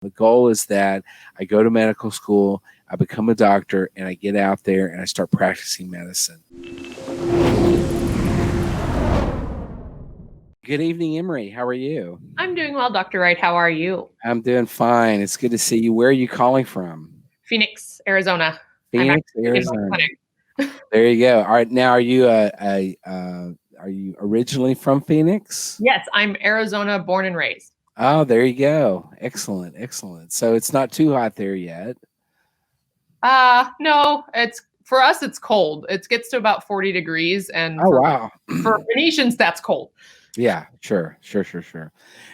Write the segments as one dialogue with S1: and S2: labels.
S1: The goal is that I go to medical school, I become a doctor, and I get out there and I start practicing medicine. Good evening, Emrie. How are you?
S2: I'm doing well, Dr. Wright. How are you?
S1: I'm doing fine. It's good to see you. Where are you calling from?
S2: Phoenix, Arizona.
S1: Phoenix, Arizona. There you go. All right. Now, are you originally from Phoenix?
S2: Yes, I'm Arizona born and raised.
S1: Oh, there you go. Excellent, excellent. So it's not too hot there yet.
S2: No, for us it's cold. It gets to about 40 degrees, and
S1: wow.
S2: For Phoenicians that's cold.
S1: Yeah, sure.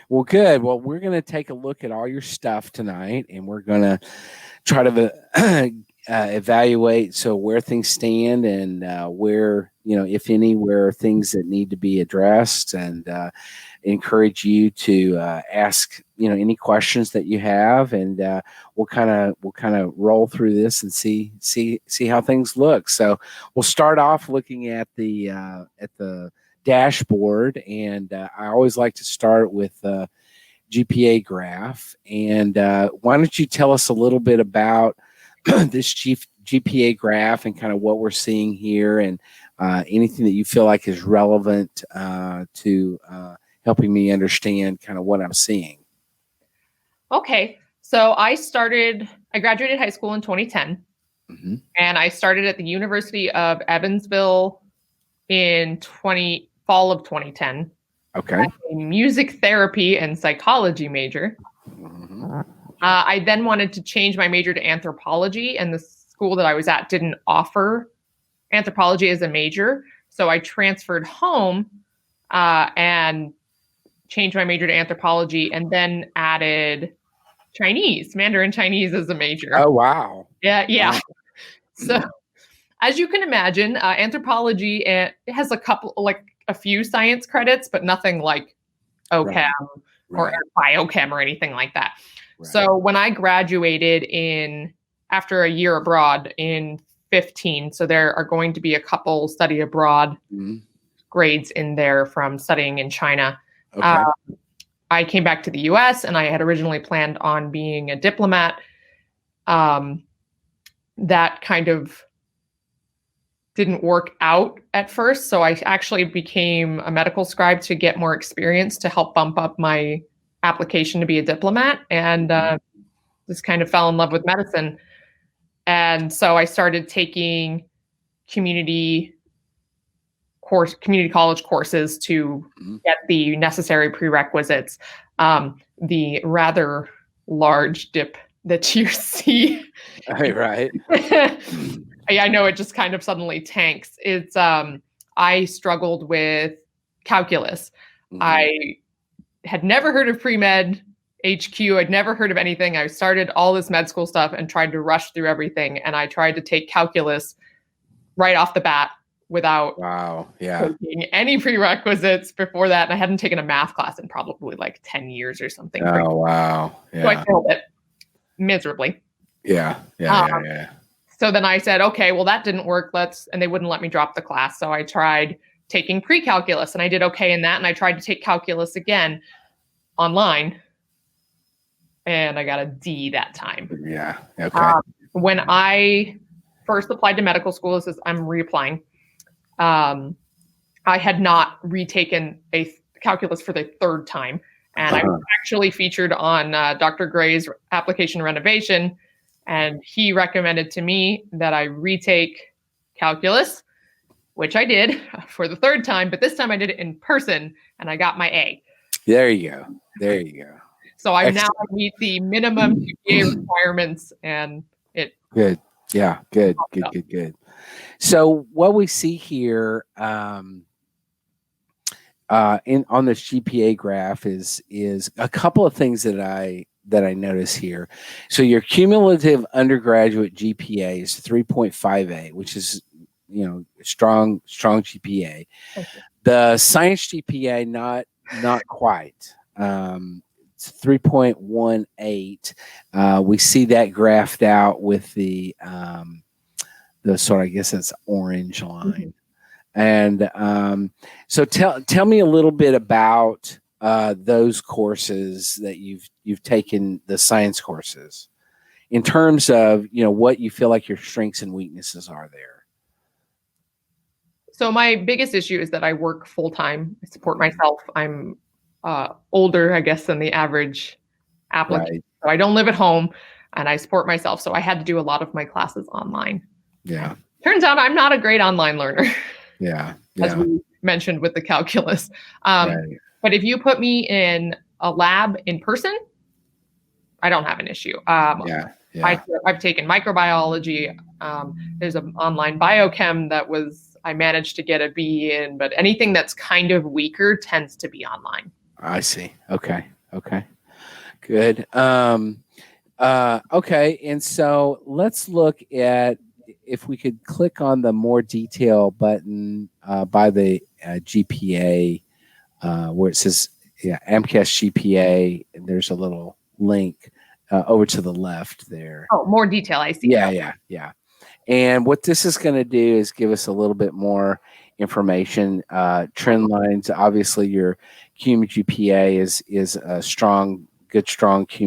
S1: Well, good. Well, we're going to take a look at all your stuff tonight, and we're going to try to evaluate where things stand and where, if any, where things that need to be addressed, and encourage you to ask, any questions that you have, and we'll kind of roll through this and see how things look. So we'll start off looking at the dashboard, and I always like to start with GPA graph. And why don't you tell us a little bit about this GPA graph and kind of what we're seeing here, and anything that you feel like is relevant to helping me understand kind of what I'm seeing.
S2: Okay, so I graduated high school in 2010, and I started at the University of Evansville in fall of 2010.
S1: Okay.
S2: A music therapy and psychology major. I then wanted to change my major to anthropology, and the school that I was at didn't offer anthropology as a major. So I transferred home and changed my major to anthropology, and then added Mandarin Chinese as a major.
S1: Oh, wow.
S2: Yeah.
S1: Wow.
S2: So as you can imagine, anthropology, it has a few science credits, but nothing like OChem or biochem or anything like that. Right. So when I graduated after a year abroad in 2015, so there are going to be a couple study abroad grades in there from studying in China. Okay. I came back to the US, and I had originally planned on being a diplomat. That kind of didn't work out at first. So I actually became a medical scribe to get more experience to help bump up my application to be a diplomat, and just kind of fell in love with medicine. And so I started taking community college courses to get the necessary prerequisites. The rather large dip that you see.
S1: Right.
S2: I know it just kind of suddenly tanks. It's I struggled with calculus. I had never heard of Premed HQ. I'd never heard of anything. I started all this med school stuff and tried to rush through everything. And I tried to take calculus right off the bat without taking any prerequisites before that. And I hadn't taken a math class in probably like 10 years or something.
S1: Oh, wow. Yeah.
S2: So I failed it miserably.
S1: Yeah.
S2: So then I said, okay, well, that didn't work. And they wouldn't let me drop the class. So I tried taking pre-calculus, and I did okay in that. And I tried to take calculus again online, and I got a D that time.
S1: Yeah. Okay.
S2: When I first applied to medical school, I'm reapplying. I had not retaken a calculus for the third time. And I was actually featured on Dr. Gray's application renovation. And he recommended to me that I retake calculus, which I did for the third time. But this time I did it in person, and I got my A.
S1: There you go.
S2: So I now meet the minimum GPA requirements, and it.
S1: Good. Yeah. Good. So what we see here on this GPA graph is a couple of things that I notice here. So your cumulative undergraduate GPA is 3.58, which is, strong GPA. Okay. The science GPA, not quite. It's 3.18. We see that graphed out with the sort of, I guess that's orange line. And so tell me a little bit about those courses that you've taken, the science courses, in terms of, what you feel like your strengths and weaknesses are there?
S2: So my biggest issue is that I work full time. I support myself. I'm older, I guess, than the average applicant.
S1: Right.
S2: So I don't live at home, and I support myself. So I had to do a lot of my classes online.
S1: Yeah.
S2: Turns out I'm not a great online learner.
S1: Yeah.
S2: As we mentioned with the calculus.
S1: Right.
S2: But if you put me in a lab in person, I don't have an issue. I've taken microbiology. There's an online biochem that I managed to get a B in, but anything that's kind of weaker tends to be online.
S1: I see. Okay. Good. Okay. And so let's look at, if we could click on the more detail button by the GPA, where it says MCAT GPA, and there's a little link over to the left there.
S2: Oh, more detail. I see.
S1: Yeah. And what this is going to do is give us a little bit more information, trend lines. Obviously, your cum GPA is a strong cum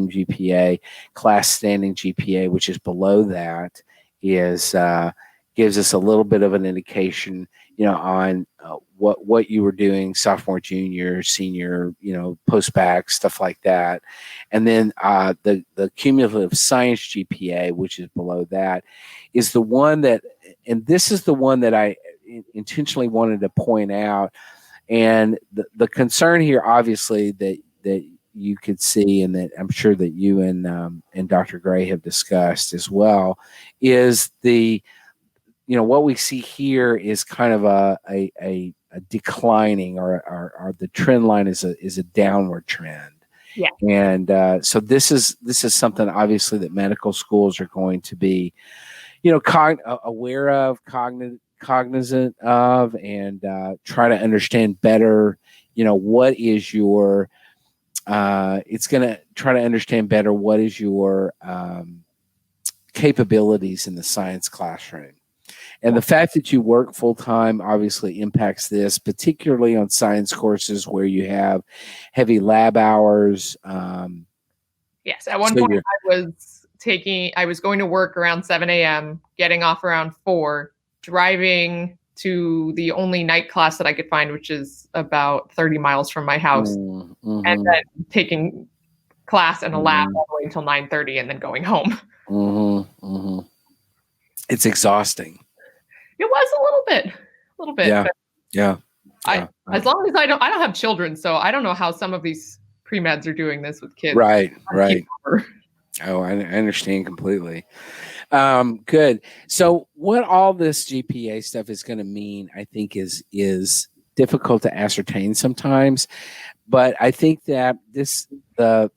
S1: GPA. Class standing GPA, which is below that, is gives us a little bit of an indication, on what you were doing sophomore, junior, senior, post-bac, stuff like that. And then the cumulative science GPA, which is below that, is the one that, and this is the one that I intentionally wanted to point out. And the concern here, obviously, that you could see, and that I'm sure that you and Dr. Gray have discussed as well, is what we see here is kind of a declining, or the trend line is a downward trend.
S2: Yeah.
S1: And so this is something, obviously, that medical schools are going to be, aware of, cognizant of, and try to understand better, what is your, it's going to try to understand better what is your capabilities in the science classroom. And the fact that you work full-time obviously impacts this, particularly on science courses where you have heavy lab hours.
S2: Yes, at one point I was going to work around 7 a.m., getting off around 4, driving to the only night class that I could find, which is about 30 miles from my house, and then taking class in a lab all the way until 9:30, and then going home.
S1: It's exhausting.
S2: It was a little bit.
S1: Yeah.
S2: As long as I don't have children, so I don't know how some of these pre-meds are doing this with kids.
S1: Right. Oh, I understand completely. Good. So what all this GPA stuff is going to mean, I think, is difficult to ascertain sometimes. But I think that the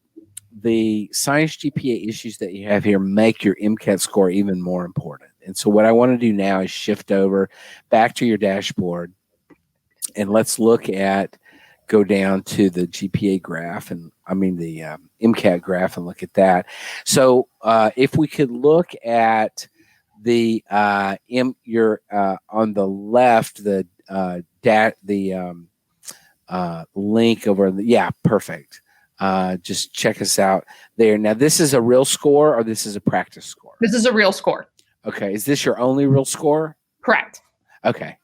S1: science GPA issues that you have here make your MCAT score even more important. And so what I want to do now is shift over back to your dashboard, and let's go down to the GPA graph, and the MCAT graph, and look at that. So if we could look at the on the left, the link over perfect. Just check us out there. Now, this is a real score, or this is a practice score?
S2: This is a real score.
S1: Okay. Is this your only real score?
S2: Correct.
S1: Okay,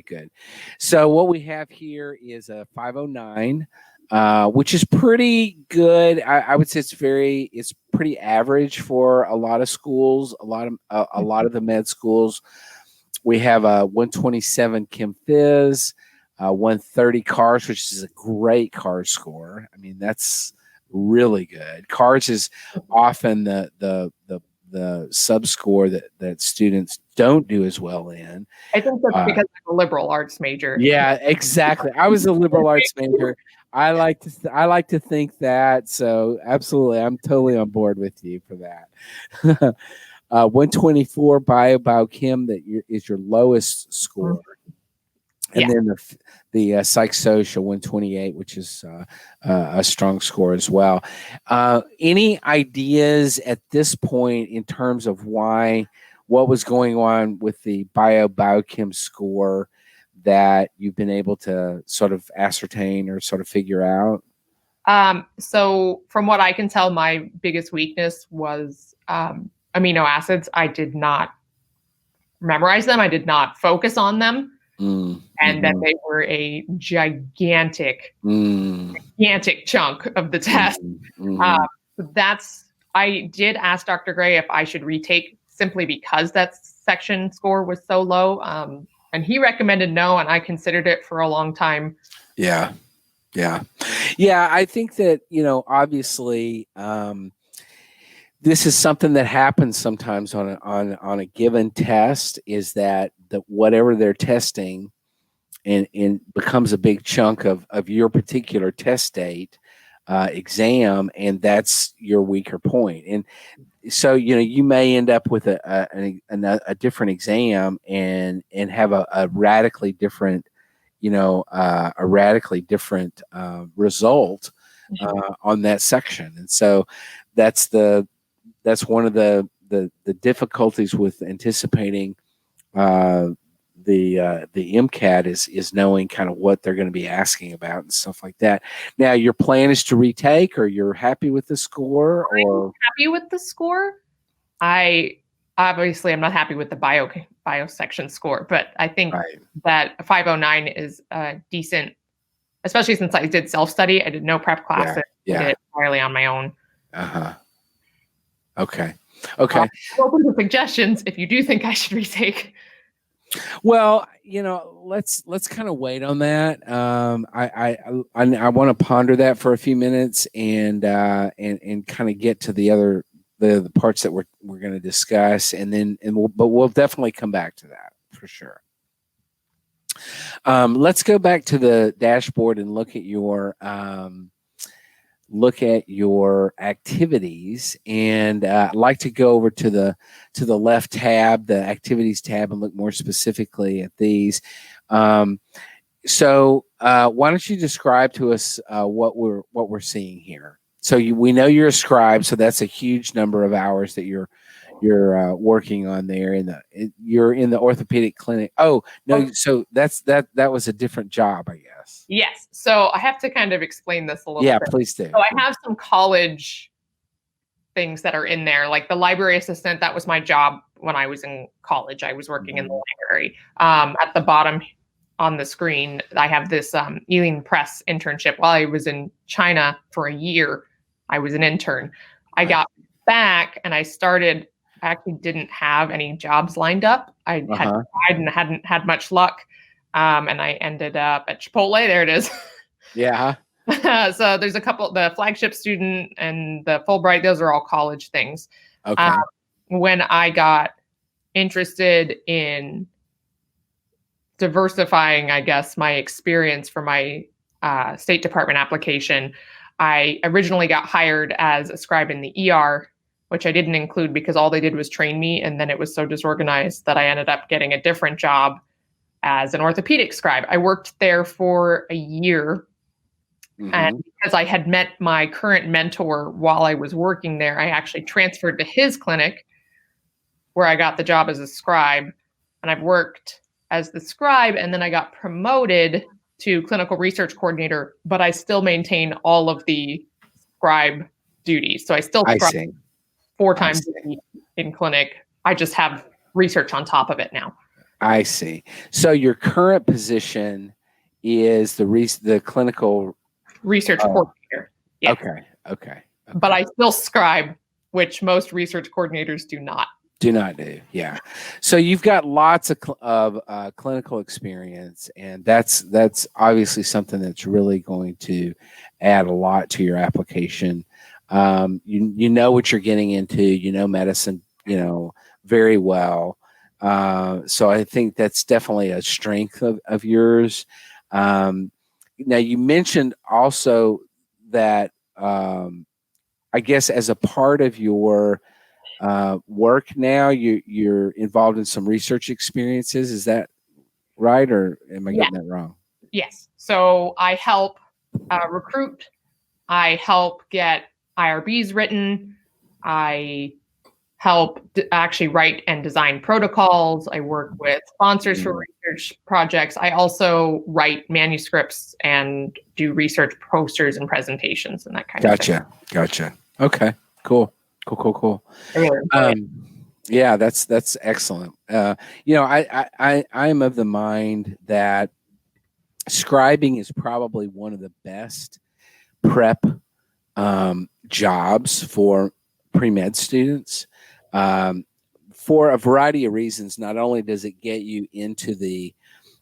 S1: good. So what we have here is a 509, which is pretty good. I would say it's pretty average for a lot of schools, a lot of the med schools. We have a 127 Chem Phys, 130 CARS, which is a great CARS score. That's really good. CARS is often the sub score that students don't do as well in.
S2: I think that's because I'm a liberal arts major.
S1: Yeah, exactly. I was a liberal arts major. I like to think that. So absolutely, I'm totally on board with you for that. 124 biochem is your lowest score. And then the psych social 128, which is a strong score as well. Any ideas at this point in terms of what was going on with the biochem score that you've been able to sort of ascertain or sort of figure out?
S2: So from what I can tell, my biggest weakness was amino acids. I did not memorize them. I did not focus on them. And that they were a gigantic chunk of the test. I did ask Dr. Gray if I should retake simply because that section score was so low. And he recommended no, and I considered it for a long time.
S1: Yeah. I think that, obviously, this is something that happens sometimes on a given test, is that whatever they're testing and becomes a big chunk of your particular test date exam, and that's your weaker point. And so, you may end up with a different exam and have a radically different, result on that section. And so that's one of the difficulties with anticipating the MCAT is knowing kind of what they're going to be asking about and stuff like that. Now, your plan is to retake, or you're happy with the score? Or
S2: I'm happy with the score. I'm not happy with the bio section score, but I think that a 509 is decent, especially since I did self-study. I did no prep classes. I did it entirely on my own.
S1: Okay.
S2: Open to suggestions if you do think I should retake.
S1: Well, let's kind of wait on that. I want to ponder that for a few minutes and kind of get to the parts that we're going to discuss, but we'll definitely come back to that for sure. Let's go back to the dashboard and look at your activities, and I'd like to go over to the left tab, the activities tab, and look more specifically at these. So why don't you describe to us what we're seeing here? So we know you're a scribe, so that's a huge number of hours that you're working on there. You're in the orthopedic clinic. Oh no, so that was a different job, I guess.
S2: Yes. So I have to kind of explain this a little bit.
S1: Yeah, please do.
S2: So I have some college things that are in there, like the library assistant. That was my job when I was in college. I was working in the library. At the bottom on the screen, I have this Ealing Press internship. While I was in China for a year, I was an intern. I got back and I actually didn't have any jobs lined up. I had tried and hadn't had much luck. And I ended up at Chipotle. There it is.
S1: Yeah.
S2: So there's a couple, the flagship student and the Fulbright, those are all college things.
S1: Okay.
S2: When I got interested in diversifying, I guess, my experience for my State Department application, I originally got hired as a scribe in the ER, which I didn't include because all they did was train me. And then it was so disorganized that I ended up getting a different job as an orthopedic scribe. I worked there for a year. And because I had met my current mentor while I was working there, I actually transferred to his clinic where I got the job as a scribe. And I've worked as the scribe, and then I got promoted to clinical research coordinator, but I still maintain all of the scribe duties. So I still scribe 4 times a week in clinic. I just have research on top of it now.
S1: I see. So your current position is the clinical
S2: research coordinator. Yes.
S1: Okay.
S2: But I still scribe, which most research coordinators do not.
S1: Yeah. So you've got lots of clinical experience, and that's obviously something that's really going to add a lot to your application. You know what you're getting into. Medicine, very well. So I think that's definitely a strength of yours. Now you mentioned also that I guess as a part of your work now, you're involved in some research experiences. Is that right, or am I getting that wrong?
S2: Yes. So I help recruit. I help get IRBs written. I help actually write and design protocols. I work with sponsors for research projects. I also write manuscripts and do research posters and presentations and that kind of thing.
S1: Gotcha. Okay, cool.
S2: I really enjoy it.
S1: Yeah, that's excellent. I'm of the mind that scribing is probably one of the best prep jobs for pre-med students, for a variety of reasons. Not only does it get you into the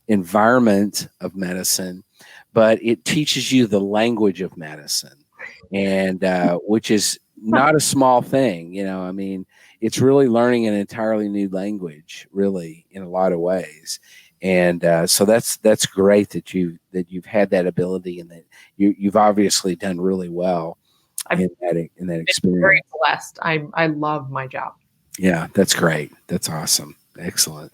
S1: environment of medicine, but it teaches you the language of medicine, and which is not a small thing. I mean, it's really learning an entirely new language, really, in a lot of ways. And so that's great that you've had that ability, and that you've obviously done really well in that experience.
S2: Very blessed. I love my job.
S1: Yeah, that's great. That's awesome. Excellent.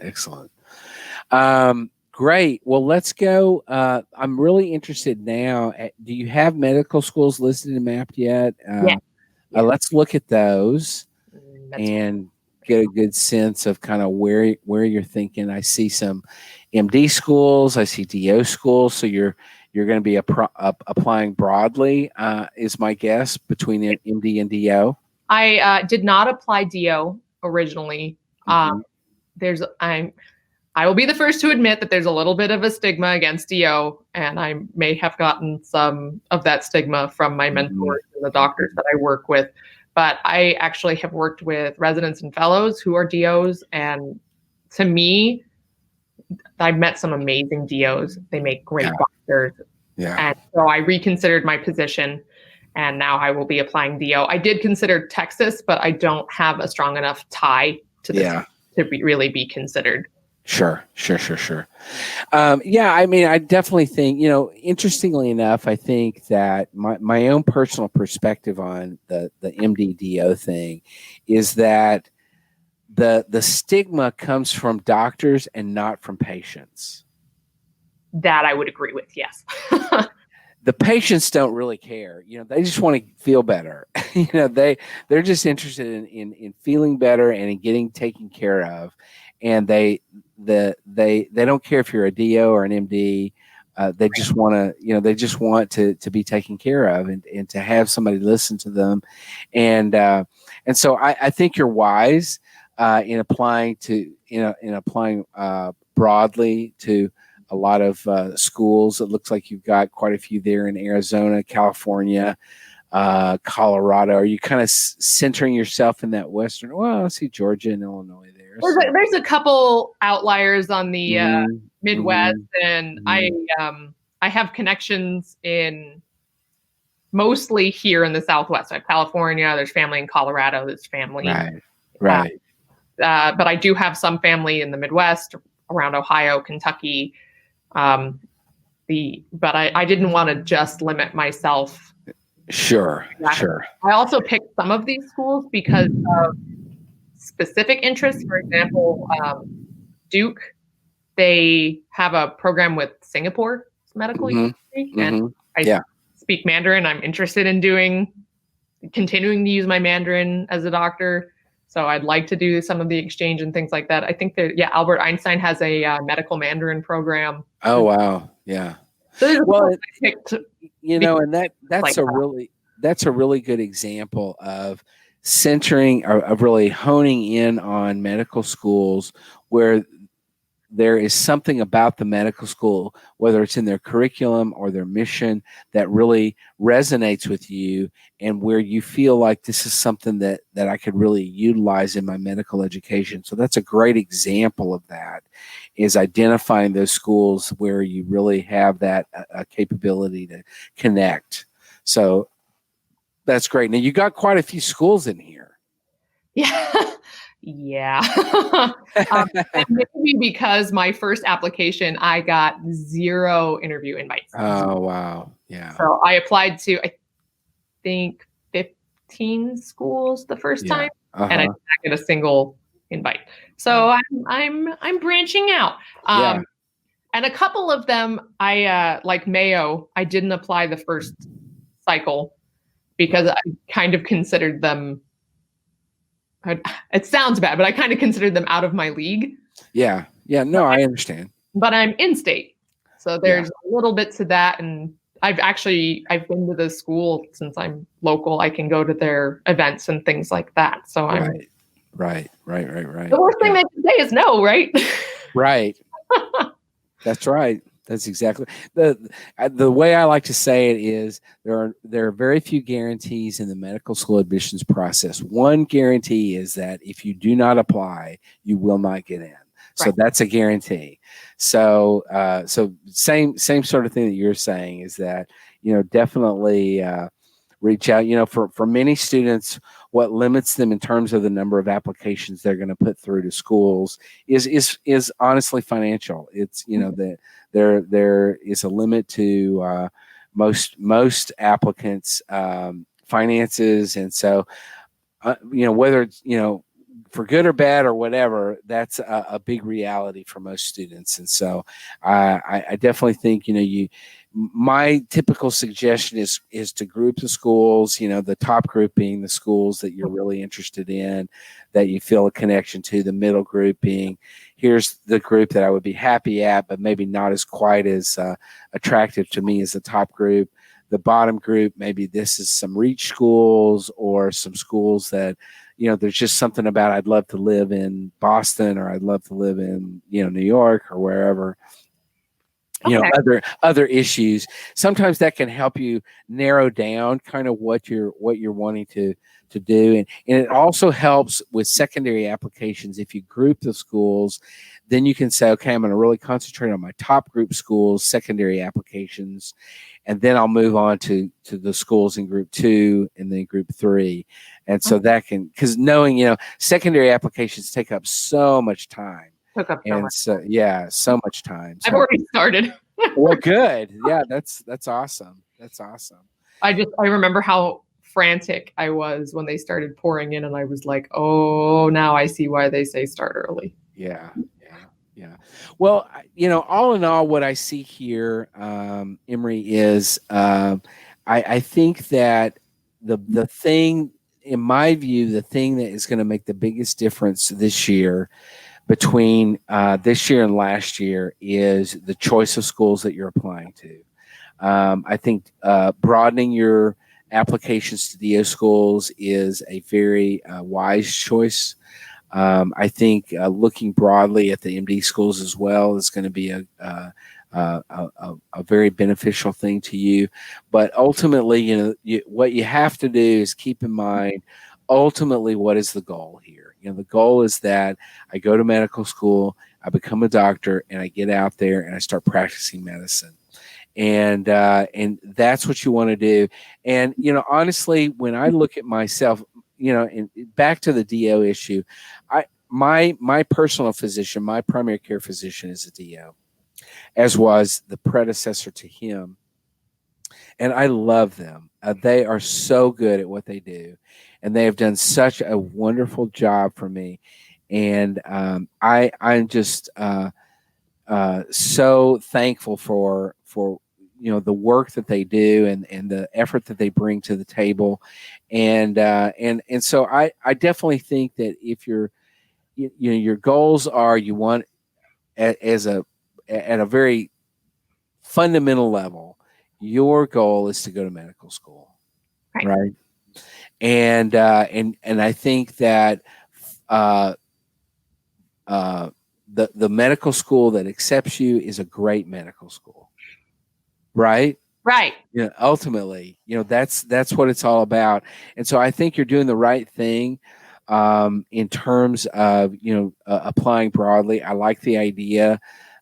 S1: Great. Well, let's go. I'm really interested now. Do you have medical schools listed and mapped yet?
S2: Yeah.
S1: Let's look at those and get a good sense of kind of where you're thinking. I see some MD schools. I see DO schools. So you're going to be applying broadly, is my guess, between MD and DO.
S2: I did not apply DO originally. I will be the first to admit that there's a little bit of a stigma against DO, and I may have gotten some of that stigma from my mentors and the doctors that I work with. But I actually have worked with residents and fellows who are DOs, and to me, I've met some amazing DOs. They make great doctors.
S1: Yeah.
S2: And so I reconsidered my position, and now I will be applying DO. I did consider Texas, but I don't have a strong enough tie to this to really be considered.
S1: Sure. I mean, I definitely think, interestingly enough, I think that my own personal perspective on the MD-DO thing is that the stigma comes from doctors and not from patients.
S2: That I would agree with, yes.
S1: The patients don't really care. They just want to feel better. They're just interested in feeling better and in getting taken care of. And they don't care if you're a DO or an MD. They just want to be taken care of and to have somebody listen to them. And so I think you're wise in applying broadly to a lot of schools. It looks like you've got quite a few there in Arizona, California, Colorado. Are you kind of centering yourself in that Western? Well, I see Georgia and Illinois there.
S2: There's a couple outliers on the Midwest, and I have connections in mostly here in the Southwest. I have California. There's family in Colorado. There's family,
S1: right.
S2: But I do have some family in the Midwest, around Ohio, Kentucky. But I didn't want to just limit myself.
S1: Sure.
S2: I also picked some of these schools because of specific interests. For example, Duke, they have a program with Singapore's medical university, and I speak Mandarin. I'm interested in continuing to use my Mandarin as a doctor. So I'd like to do some of the exchange and things like that. I think that, Albert Einstein has a medical Mandarin program.
S1: Oh, wow. Yeah.
S2: So
S1: and that's a really good example of centering, of really honing in on medical schools where there is something about the medical school, whether it's in their curriculum or their mission, that really resonates with you, and where you feel like this is something that I could really utilize in my medical education. So that's a great example of that, is identifying those schools where you really have that capability to connect. So that's great. Now, you got quite a few schools in here.
S2: Yeah. Maybe because my first application, I got 0 interview invites.
S1: Oh, wow. Yeah.
S2: So I applied to, I think, 15 schools the first time, and I didn't get a single invite. So I'm branching out. And a couple of them, I like Mayo, I didn't apply the first cycle because I kind of considered them, it sounds bad, but I kind of considered them out of my league.
S1: Yeah. No, I understand.
S2: but I'm in state. So there's a little bit to that. And I've been to the school since I'm local. I can go to their events and things like that. So
S1: Right.
S2: The worst thing they can say is no, right?
S1: Right. That's right. That's exactly the way I like to say it is there are very few guarantees in the medical school admissions process. One guarantee is that if you do not apply, you will not get in. So that's a guarantee. So same sort of thing that you're saying is that, definitely reach out. For many students, what limits them in terms of the number of applications they're going to put through to schools is honestly financial. It's that there is a limit to most applicants' finances, and so whether it's for good or bad or whatever, that's a big reality for most students. And so I definitely think my typical suggestion is to group the schools, the top group being the schools that you're really interested in, that you feel a connection to, the middle group being, here's the group that I would be happy at, but maybe not as quite as attractive to me as the top group. The bottom group, maybe this is some reach schools or some schools that, there's just something about I'd love to live in Boston, or I'd love to live in, New York or wherever. Other issues. Sometimes that can help you narrow down kind of what you're wanting to do. And it also helps with secondary applications. If you group the schools, then you can say, okay, I'm going to really concentrate on my top group schools, secondary applications, and then I'll move on to the schools in group 2 and then group 3. And so that can, because knowing, secondary applications take up so much time. So much time. So,
S2: I've already started.
S1: Well, good. Yeah, that's awesome. That's awesome.
S2: I remember how frantic I was when they started pouring in, and I was like, oh, now I see why they say start early.
S1: Yeah. Well, all in all, what I see here, Emrie, is I think that the thing, in my view, the thing that is going to make the biggest difference this year between this year and last year is the choice of schools that you're applying to. I think broadening your applications to DO schools is a very wise choice. I think looking broadly at the MD schools as well is going to be a very beneficial thing to you. But ultimately, what you have to do is keep in mind, ultimately, what is the goal here? The goal is that I go to medical school, I become a doctor, and I get out there and I start practicing medicine. And that's what you want to do. And, honestly, when I look at myself, and back to the DO issue, my personal physician, my primary care physician is a DO, as was the predecessor to him. And I love them. They are so good at what they do, and they have done such a wonderful job for me. And I'm just so thankful for the work that they do and the effort that they bring to the table. And so I definitely think that if your goals are, you want at a very fundamental level, your goal is to go to medical school, right? And I think that the medical school that accepts you is a great medical school, right?
S2: Right.
S1: Ultimately, that's what it's all about. And so I think you're doing the right thing in terms of applying broadly. I like the idea.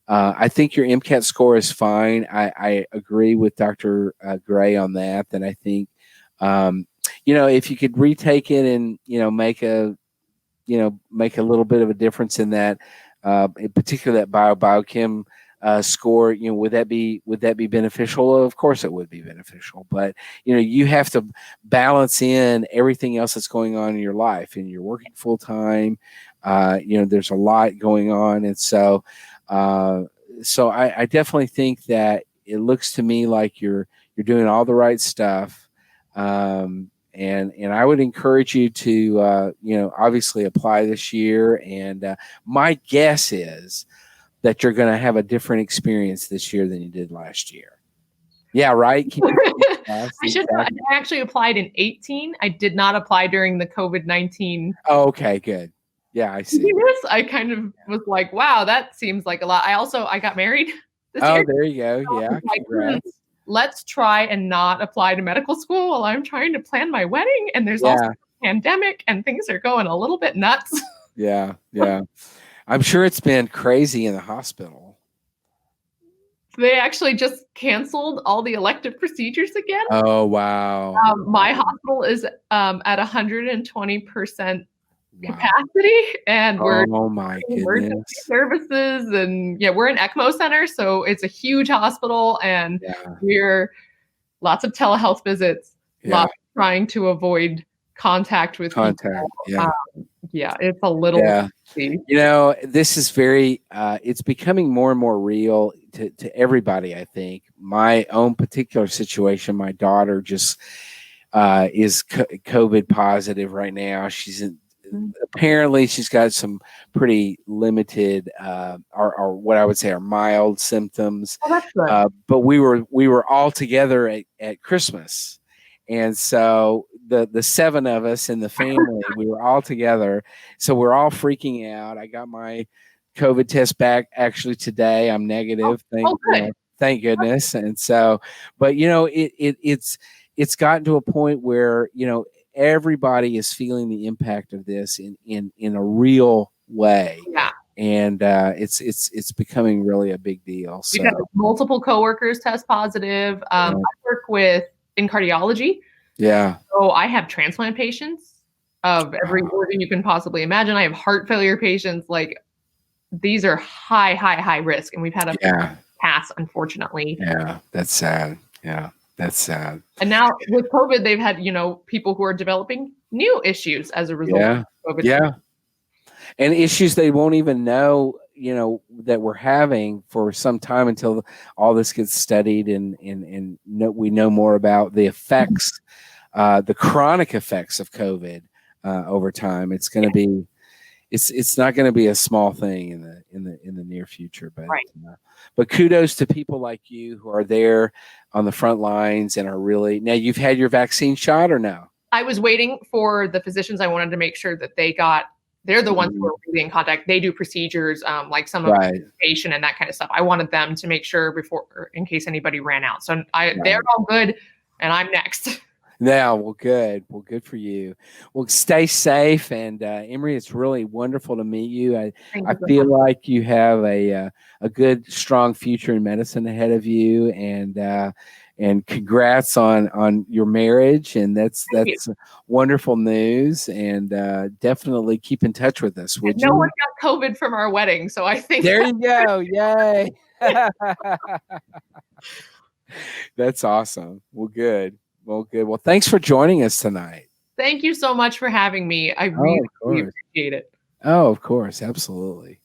S1: I think your MCAT score is fine. I agree with Dr. Gray on that. That I think, if you could retake it and make a little bit of a difference in that, in particular that biochem score, would that be beneficial? Well, of course it would be beneficial, but you have to balance in everything else that's going on in your life, and you're working full time. There's a lot going on, and so I definitely think that it looks to me like you're doing all the right stuff. And I would encourage you to obviously apply this year. And my guess is that you're going to have a different experience this year than you did last year. Yeah, right.
S2: I actually applied in 18. I did not apply during the COVID-19.
S1: Oh, okay, good. Yeah, I see.
S2: I kind of was like, wow, that seems like a lot. I got married this year.
S1: Oh, there you go.
S2: So
S1: Yeah, congrats.
S2: Let's try and not apply to medical school while I'm trying to plan my wedding. And there's also a pandemic and things are going a little bit nuts.
S1: Yeah. I'm sure it's been crazy in the hospital.
S2: They actually just canceled all the elective procedures again.
S1: Oh, wow.
S2: My hospital is at 120% capacity, and we're emergency services, and we're an ECMO center, so it's a huge hospital, and we're lots of telehealth visits, lots trying to avoid contact with people. It's a little
S1: this is very it's becoming more and more real to everybody. I think my own particular situation, my daughter just is COVID positive right now. Apparently she's got some pretty limited or what I would say are mild symptoms.
S2: Oh, that's good.
S1: But we were all together at Christmas. And so the 7 of us in the family, we were all together. So we're all freaking out. I got my COVID test back actually today. I'm negative. Thank goodness. And so, but it's gotten to a point where, everybody is feeling the impact of this in a real way.
S2: Yeah.
S1: And it's becoming really a big deal. So
S2: we've had multiple coworkers test positive. I work in cardiology.
S1: Yeah.
S2: So I have transplant patients of every organ you can possibly imagine. I have heart failure patients. Like, these are high risk, and we've had a pass, unfortunately.
S1: Yeah, that's sad. Yeah, that's sad.
S2: And now with COVID, they've had people who are developing new issues as a result of COVID.
S1: Yeah, and issues they won't even know that we're having for some time until all this gets studied and we know more about the effects, the chronic effects of COVID over time. It's going to be, it's not going to be a small thing in the near future. But but kudos to people like you who are there on the front lines and are really. Now, you've had your vaccine shot or no?
S2: I was waiting for the physicians. I wanted to make sure that they're the ones who are really in contact. They do procedures, like some of the patient and that kind of stuff. I wanted them to make sure in case anybody ran out. So they're all good, and I'm next.
S1: Yeah, well, good. Well, good for you. Well, stay safe. And Emrie, it's really wonderful to meet you. I feel like you have a good, strong future in medicine ahead of you. And congrats on your marriage. And that's wonderful news. And definitely keep in touch with us.
S2: No one got COVID from our wedding, so I think
S1: there you go. Yay! That's awesome. Well, good. Well, thanks for joining us tonight.
S2: Thank you so much for having me. I really appreciate it.
S1: Oh, of course. Absolutely.